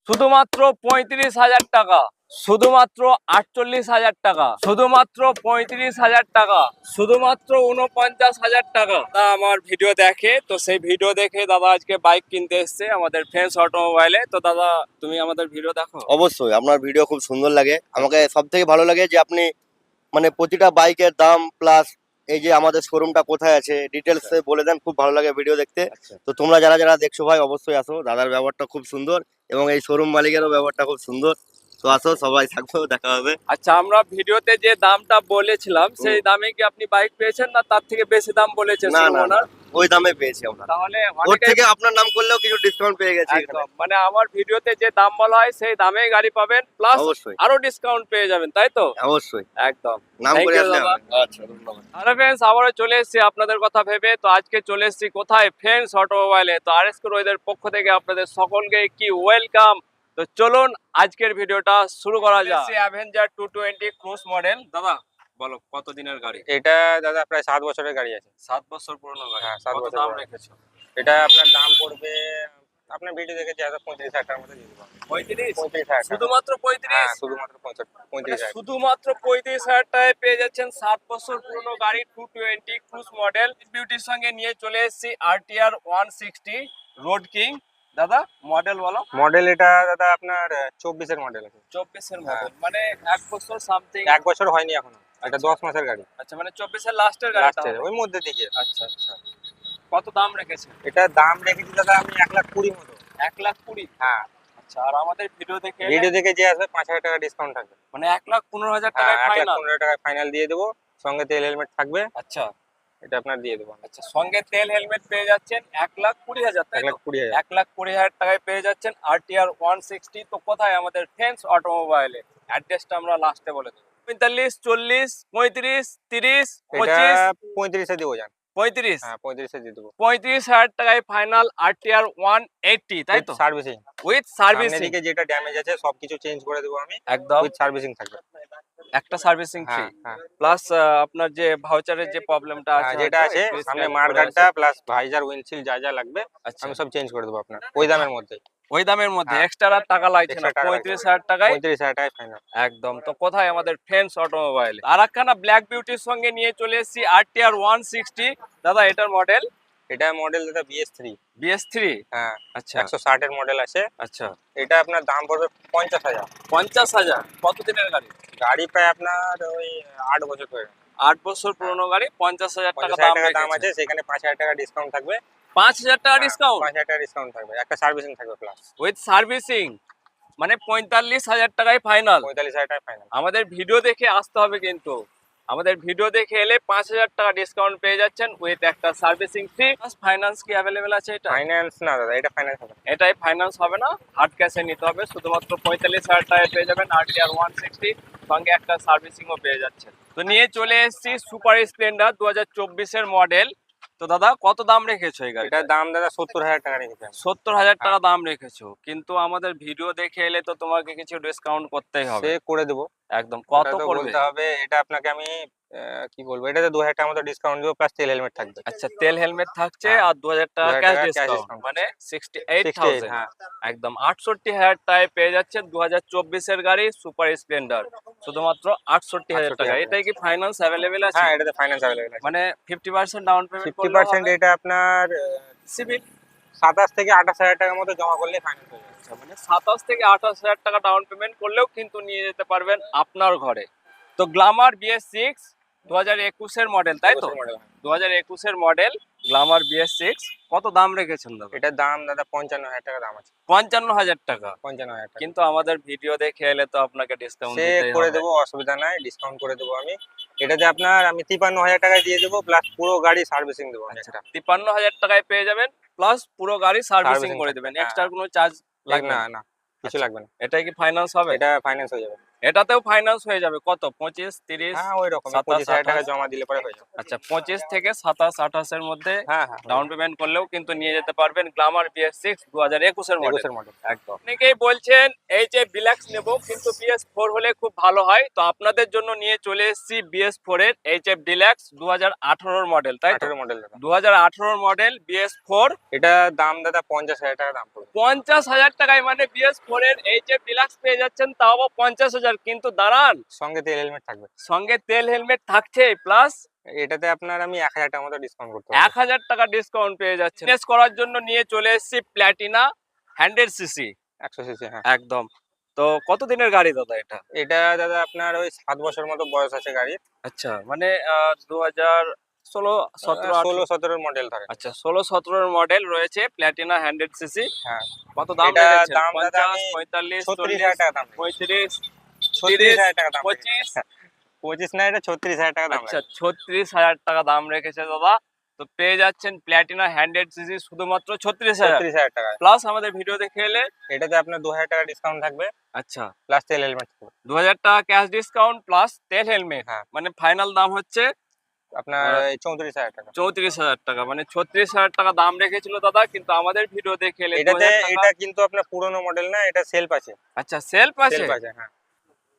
শুধুমাত্র 35,000 টাকা, শুধুমাত্র 48,000 টাকা, শুধুমাত্র 35,000 টাকা, শুধুমাত্র 49,000 টাকা। আমার ভিডিও দেখে, তো সেই ভিডিও দেখে দাদা আজকে বাইক কিনতে এসছে আমাদের ফ্রেন্ডস অটোমোবাইলে। তো দাদা তুমি আমাদের ভিডিও দেখো? অবশ্যই, আপনার ভিডিও খুব সুন্দর লাগে। আমাকে সব থেকে ভালো লাগে যে আপনি মানে প্রতিটা বাইকের দাম প্লাস এই যে আমাদের শোরুমটা কোথায় আছে ডিটেলস বলে দেন, খুব ভালো লাগে ভিডিও দেখতে। তো তোমরা যারা যারা দেখছো ভাই অবশ্যই আসো, দাদার ব্যবহারটা খুব সুন্দর এবং এই শোরুম মালিকেরও ব্যবহারটা খুব সুন্দর। তো আসো, সবাই থাকবো, দেখা হবে। আচ্ছা, আমরা ভিডিওতে যে দামটা বলেছিলাম সেই দামে কি আপনি বাইক পেয়েছেন, না তার থেকে বেশি দাম বলেছে না না না, ওনার? ওই দামে পেয়েছি আমরা। তাহলে ওর থেকে আপনার নাম করলেও কিছু ডিসকাউন্ট পেয়ে গেছি এখানে। একদম, মানে আমার ভিডিওতে যে দাম বলা হয় সেই দামেই গাড়ি পাবেন, প্লাস অবশ্যই আরো ডিসকাউন্ট পেয়ে যাবেন, তাই তো? অবশ্যই, একদম, নাম Thank করে you আসলে দাদা। হবে। আচ্ছা, ধন্যবাদ। আরে ফ্রেন্ডস, আবারও চলে এসেছি আপনাদের কথা ভেবে। তো আজকে চলে এসেছি কোথায়? ফ্রেন্ডস অটোমোবাইলে। তো আরএসকে রোহিতের পক্ষ থেকে আপনাদের সকলকে কি ওয়েলকাম। তো চলুন আজকের ভিডিওটা শুরু করা যাক। Avenger 220 cruise model. দাদা বলো কত দিনের গাড়ি? এটা দাদা প্রায় 7 বছরের গাড়ি আছে। 7 বছর পুরনো গাড়ি। হ্যাঁ, 7 কত বছর দাম পুরনো। রেখেছো? এটা আপনার দাম পড়বে, আপনার ভিডিও দেখে যে 35,000 টাকার মতো দিয়ে দেবো। 35? 35,000 টাকা। শুধুমাত্র 35? হ্যাঁ, শুধুমাত্র 35,000। শুধুমাত্র 35,000 টাকায় পেয়ে যাচ্ছেন 7 বছর পুরনো গাড়ি 220 ক্রুজ মডেল। বিউটির সঙ্গে নিয়ে চলে এসেছি আরটিআর 160 রোড কিং। দাদা মডেল বলো। মডেল এটা দাদা আপনার 24 এর মডেল আছে। 24 এর মডেল, মানে 1 বছর সামথিং। 1 বছর হয়নি এখনো। এটা 10 মাসের গাড়ি। আচ্ছা, মানে 24 এর লাস্টের গাড়ি। লাস্টের ওই মধ্যে দিকে। আচ্ছা আচ্ছা, কত দাম রেখেছেন? এটা দাম রেখেছি দাদা আমি 1,20,000 মতো। 1,20,000? হ্যাঁ, আচ্ছা, আর আমাদের ভিডিও দেখে ভিডিও দেখে যে আসবে 5,000 টাকা ডিসকাউন্ট থাকবে। মানে 1,15,000 হ্যাঁ, টাকায় ফাইনাল? 1,15,000 টাকায় ফাইনাল দিয়ে দেবো। সঙ্গে তেল হেলমেট থাকবে। আচ্ছা এটা আপনার দিয়ে দেবো। আচ্ছা, সঙ্গে তেল হেলমেট পেয়ে যাচ্ছেন 1,20,000, তাই তো? 1,20,000। 1,20,000 টাকায় পেয়ে যাচ্ছেন আরটিআর 160। তো কোথায়? আমাদের ফ্রেন্ডস অটোমোবাইলে। অ্যাড্রেসটা আমরা লাস্টে বলে দেবো। 45, 40, 35, 30, এটা 25, 35 এ দিব জান। 35? হ্যাঁ, 35 এ দিয়ে দেবো। 35,000 টাকায় ফাইনাল আরটিআর 180, তাই তো? সার্ভিসিং। উইথ সামনের সার্ভিসিং। দিকে যেটা ড্যামেজ আছে সবকিছু চেঞ্জ করে দেবো আমি। একদম, উইথ সার্ভিসিং থাকবে। একটা সার্ভিসিং ফ্রি, হ্যাঁ, হ্যাঁ। প্লাস আপনার যে ভাউচারের যে প্রবলেমটা আছে, হ্যাঁ, যেটা আছে সামনে মার্কারটা প্লাস ভাইজার উইন্ডশিল যা যা লাগবে আচ্ছা, আমি সব চেঞ্জ করে দেবো আপনার ওই দামের মধ্যে। ওই দামের মধ্যে হ্যাঁ, এক্সট্রা আর টাকা লাগছে না। extra টাকা লাগছে না। 35,000 টাকায় 35,000 টাকায় ফাইনাল। একদম। তো কোথায়? আমাদের ফ্রেন্ডস অটোমোবাইল। আর একখানা ব্ল্যাক বিউটির সঙ্গে নিয়ে চলে এসেছি আরটিআর 160। দাদা এটার মডেল? এটা মডেল দাদা BS3। BS3? হ্যাঁ, আচ্ছা 160 এর মডেল আছে। আচ্ছা, এটা আপনার দাম পড়বে 50,000। 50,000? কত দিনের গাড়ি? গাড়ি প্রায় আপনার ওই 8 বছর হয়ে গেছে। 8 বছর পুরনো গাড়ি, 50,000 টাকা 50,000 দাম টাকা দাম রেখেছে। আছে, সেখানে 5,000 টাকা ডিসকাউন্ট থাকবে। 5,000 টাকা ডিসকাউন্ট 5,000 টাকা ডিসকাউন্ট থাকবে, একটা সার্ভিসিং থাকবে প্লাস। উইথ সার্ভিসিং, মানে 45,000 টাকায় ফাইনাল। 45,000 টাকা ফাইনাল। আমাদের ভিডিও দেখে আসতে হবে কিন্তু। আমাদের ভিডিও দেখে এলে 5,000 টাকা ডিসকাউন্ট পেয়ে যাচ্ছেন উইথ একটা সার্ভিসিং ফ্রি। ফাইন্যান্স কি অ্যাভেলেবেল আছে এটা? ফাইন্যান্স না দাদা, এটা ফাইন্যান্স হবে না। এটাই ফাইন্যান্স হবে না, হার্ড ক্যাশে নিতে হবে। শুধুমাত্র 45,000 টাকায় পেয়ে যাবেন আরটিআর 160, সঙ্গে একটা সার্ভিসিংও পেয়ে যাচ্ছেন। তো নিয়ে চলে এসেছি সুপার স্প্লেন্ডার 2024 এর মডেল। তো দাদা কত দাম রেখেছো এই গাড়ি? এটার দাম দাদা 70,000 টাকা রেখেছি আমি। 70,000 টাকা দাম রেখেছো, কিন্তু আমাদের ভিডিও দেখে এলে তো তোমাকে কিছু ডিসকাউন্ট করতেই হবে। সে করে দেবো। একদম, কত ওটা তো করবে? বলতে হবে। এটা আপনাকে আমি কি বলবো, এটাতে 2,000 টাকার মতো ডিসকাউন্ট দেবো প্লাস তেল হেলমেট থাকবে। আচ্ছা, তেল হেলমেট থাকছে হ্যাঁ, আর 2,000 টাকা 2,000 ক্যাশ টাকা cash ডিসকাউন্ট, discount। মানে 68, 68,000। হ্যাঁ। একদম 68,000 টাকায় পেয়ে যাচ্ছে 2024 এর গাড়ি সুপার স্প্লেন্ডার, শুধুমাত্র 68,000 টাকা। 68,000 এটাই কি ফাইন্যান্স অ্যাভেলেবেল আছে? হ্যাঁ, এটাতে ফাইন্যান্স অ্যাভেলেবল আছে। মানে 50% ডাউন পেমেন্ট করলে 50% এটা আপনার সিভিল 27 থেকে 28,000 টাকার মতো জমা করলে ফাইনান্স হয়ে যাবে। মানে 27 থেকে 28,000 টাকা ডাউন পেমেন্ট করলেও কিন্তু নিয়ে যেতে পারবেন আপনার ঘরে। তো গ্ল্যামার BS6 2021 এর মডেল, তাই তো? 21 মডেল। 2021 এর মডেল গ্ল্যামার BS6। কত দাম রেখেছেন দাদা? এটার দাম দাদা 55,000 টাকা দাম আছে। 55,000 টাকা? 55,000 টাকা। কিন্তু আমাদের ভিডিও দেখে এলে তো আপনাকে ডিসকাউন্ট সে দিতেই করে হবে। দেবো, অসুবিধা নাই, ডিসকাউন্ট করে দেবো আমি। এটাতে আপনার আমি 53,000 টাকায় দিয়ে দেবো প্লাস পুরো গাড়ি সার্ভিসিং দেবো আমি একটা। 53,000 টাকায় পেয়ে যাবেন, প্লাস পুরো গাড়ি সার্ভিসিং Servicing করে থাকবে, দেবেন। হ্যাঁ। এক্সট্রা কোনো চার্জ লাগবে না না? না, কিছু লাগবে না। এটাই কি ফাইন্যান্স হবে? এটা ফাইন্যান্স হয়ে যাবে। এটাতেও ফাইন্যান্স হয়ে যাবে কত 25-30? হ্যাঁ ওই রকম 27, 25,000 টাকা 28? জমা দিলে পরে হয়ে যাবে। আচ্ছা 25 থেকে 27-28 এর মধ্যে হ্যাঁ হ্যাঁ ডাউন পেমেন্ট করলেও কিন্তু নিয়ে যেতে পারবেন গ্ল্যামার BS6 2021 এর মডেল। 21 এর মডেল। একদম। অনেকেই বলছেন এই যে বিলাক্স নেব কিন্তু BS4 হলে খুব ভালো হয়, তো আপনাদের জন্য নিয়ে চলে এসেছি BS4 এর HF ডিলাক্স 2018 এর মডেল, তাই তো? 18 মডেল দাদা। 2018 মডেল BS4, এটা দাম দাদা 50,000 টাকা দাম পড়বে। 50,000 টাকায় মানে BS4 এর HF ডিলাক্স পেয়ে যাচ্ছেন, তাও আবার 50,000। কিন্তু দাঁড়ান, সঙ্গে তেল হেলমেট থাকবে। সঙ্গে তেল হেলমেট থাকছে, প্লাস এটাতে আপনার আমি 1,000 টাকা মতো ডিসকাউন্ট করতে পারবো। 1000 টাকা ডিসকাউন্ট পেয়ে যাচ্ছেন। টেস্ট করার জন্য নিয়ে চলে এসেছি প্ল্যাটিনা 100cc। 100 সিসি হ্যাঁ। একদম। তো কত দিনের গাড়ি দাদা এটা? এটা দাদা আপনার ওই 7 বছর মতো বয়স আছে গাড়ির। আচ্ছা, মানে 2016, 17, 16 17 মডেল ধরে। আচ্ছা 16-17 এর মডেল রয়েছে প্ল্যাটিনা 100cc। হ্যাঁ কত দাম এটা রেখেছেন? দাম দাদা 50, আমি 45, 36,000 টাকা দাম রেখেছি। 35, 36,000 টাকা দাম 25? 25 না, এটা 36,000 টাকা দাম আচ্ছা লাগবে। 36,000 টাকা দাম রেখেছে দাদা। তো পেয়ে যাচ্ছেন প্ল্যাটিনা 100cc শুধুমাত্র 36,000 36,000 টাকা। প্লাস আমাদের ভিডিও দেখে এলে। এটাতে আপনার 2,000 টাকা ডিসকাউন্ট থাকবে, আচ্ছা প্লাস তেল হেলমেট থাকবে। 2000 টাকা ক্যাশ ডিসকাউন্ট প্লাস তেল হেলমেট, হ্যাঁ মানে ফাইনাল দাম হচ্ছে আপনার এই 34,000 টাকা। 34,000 টাকা, মানে 36,000 টাকা দাম রেখেছিল দাদা, কিন্তু আমাদের ভিডিও দেখে এলে এটাতে 2000 টাকা। এটা কিন্তু আপনার পুরনো মডেল না, এটা সেলফ আছে। আচ্ছা সেলফ আছে। সেলফ আছে হ্যাঁ।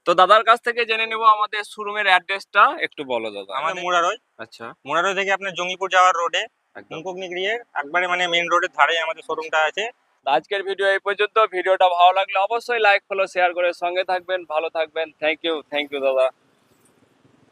তো দাদার কাছ থেকে জেনে নেব আমাদের শোরুমের অ্যাড্রেসটা একটু বলো দাদা। আমাদের মুরারই আচ্ছা মুরারই থেকে আপনার জঙ্গিপুর যাওয়ার রোডে একদম। মুকুকনিগড়িয়ে একবারে মানে মেইন রোডের ধারেই আমাদের শোরুমটা আছে। তো আজকের ভিডিও এই পর্যন্ত। ভিডিওটা ভালো লাগলে অবশ্যই লাইক ফলো শেয়ার করে সঙ্গে থাকবেন, ভালো থাকবেন। থ্যাংক ইউ দাদা।